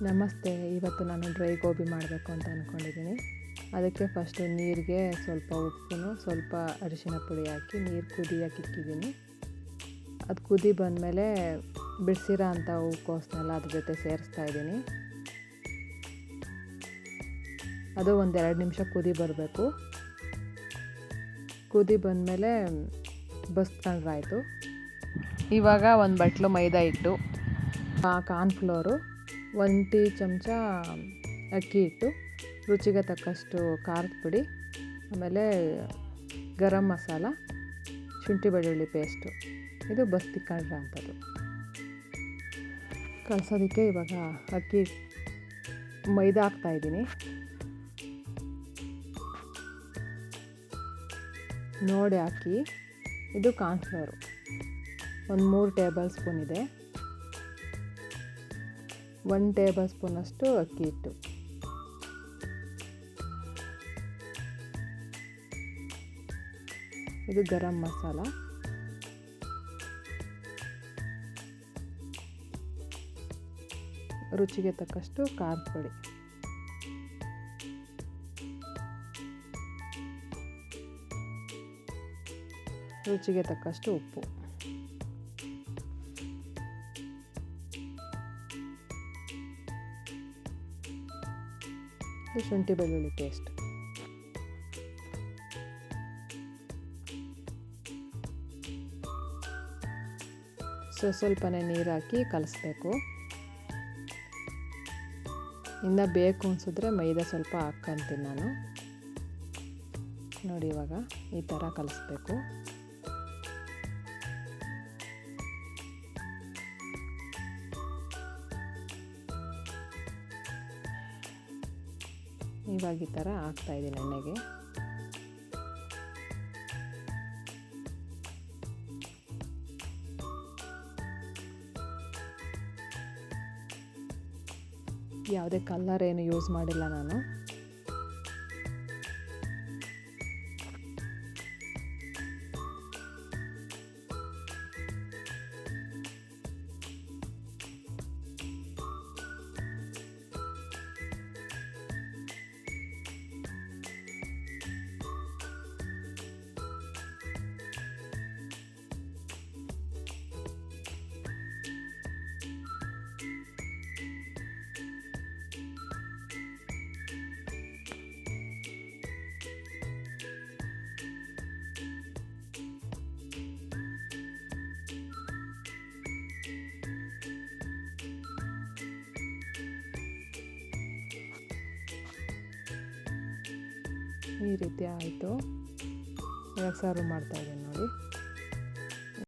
ನಮಸ್ತೆ. ಇವತ್ತು ನಾನು ಡ್ರೈ ಗೋಬಿ ಮಾಡಬೇಕು ಅಂತ ಅಂದ್ಕೊಂಡಿದ್ದೀನಿ. ಅದಕ್ಕೆ ಫಸ್ಟು ನೀರಿಗೆ ಸ್ವಲ್ಪ ಉಪ್ಪು ಸ್ವಲ್ಪ ಅರಿಶಿನ ಪುಡಿ ಹಾಕಿ ನೀರು ಕುದಿಯೋಕೆ ಇಕ್ಕಿದ್ದೀನಿ. ಅದು ಕುದಿ ಬಂದಮೇಲೆ ಬಿಡಿಸಿರೋ ಅಂಥ ಹೂಕೋಸನ್ನೆಲ್ಲ ಅದ್ರ ಜೊತೆ ಸೇರಿಸ್ತಾ ಇದ್ದೀನಿ. ಅದು ಒಂದು 2 ನಿಮಿಷ ಕುದಿ ಬರಬೇಕು. ಕುದಿ ಬಂದಮೇಲೆ ಬಸ್ಕೊಂಡ್ರಾಯ್ತು. ಇವಾಗ ಒಂದು ಬಟ್ಲು ಮೈದಾ ಹಿಟ್ಟು, ಕಾರ್ನ್ಫ್ಲೋರು, 1 ಟೀ ಚಮಚ ಅಕ್ಕಿ ಹಿಟ್ಟು, ರುಚಿಗೆ ತಕ್ಕಷ್ಟು ಖಾರದ ಪುಡಿ, ಆಮೇಲೆ ಗರಂ ಮಸಾಲ, ಶುಂಠಿ ಬೆಳ್ಳುಳ್ಳಿ ಪೇಸ್ಟು, ಇದು ಬಸ್ತಿಕೊಂಡ್ರೆ ಅಂಥದ್ದು. ಕಲಸೋದಕ್ಕೆ ಇವಾಗ ಅಕ್ಕಿ ಮೈದಾ ಹಾಕ್ತಾಯಿದ್ದೀನಿ. ನೋಡಿ ಹಾಕಿ. ಇದು ಕಾರ್ನ್ಫ್ಲೋರು ಒಂದು 3 ಟೇಬಲ್ ಸ್ಪೂನ್ ಇದೆ. 1 ಟೇಬಲ್ ಸ್ಪೂನಷ್ಟು ಅಕ್ಕಿ ಹಿಟ್ಟು, ಇದು ಗರಂ ಮಸಾಲ, ರುಚಿಗೆ ತಕ್ಕಷ್ಟು ಖಾರದ ಪುಡಿ, ರುಚಿಗೆ ತಕ್ಕಷ್ಟು ಉಪ್ಪು, ಶುಂಠಿ ಬೆಳ್ಳುಳ್ಳಿ ಪೇಸ್ಟ್, ಸ್ವಲ್ಪನೇ ನೀರು ಹಾಕಿ ಕಲಿಸ್ಬೇಕು. ಇನ್ನು ಬೇಕು ಅನಿಸಿದ್ರೆ ಮೈದಾ ಸ್ವಲ್ಪ ಹಾಕ್ಕೊಂತೀನಿ ನಾನು. ನೋಡಿ ಇವಾಗ ಈ ಥರ ಕಲಿಸ್ಬೇಕು. ಇವಾಗ ಈ ಥರ ಹಾಕ್ತಾಯಿದ್ದೀನಿ ಎಣ್ಣೆಗೆ. ಯಾವುದೇ ಕಲರ್ ಏನು ಯೂಸ್ ಮಾಡಿಲ್ಲ ನಾನು. ಈ ರೀತಿ ಆಯಿತು. ಇವಾಗ ಸರ್ವ್ ಮಾಡ್ತಾಯಿದ್ದೀನಿ ನೋಡಿ.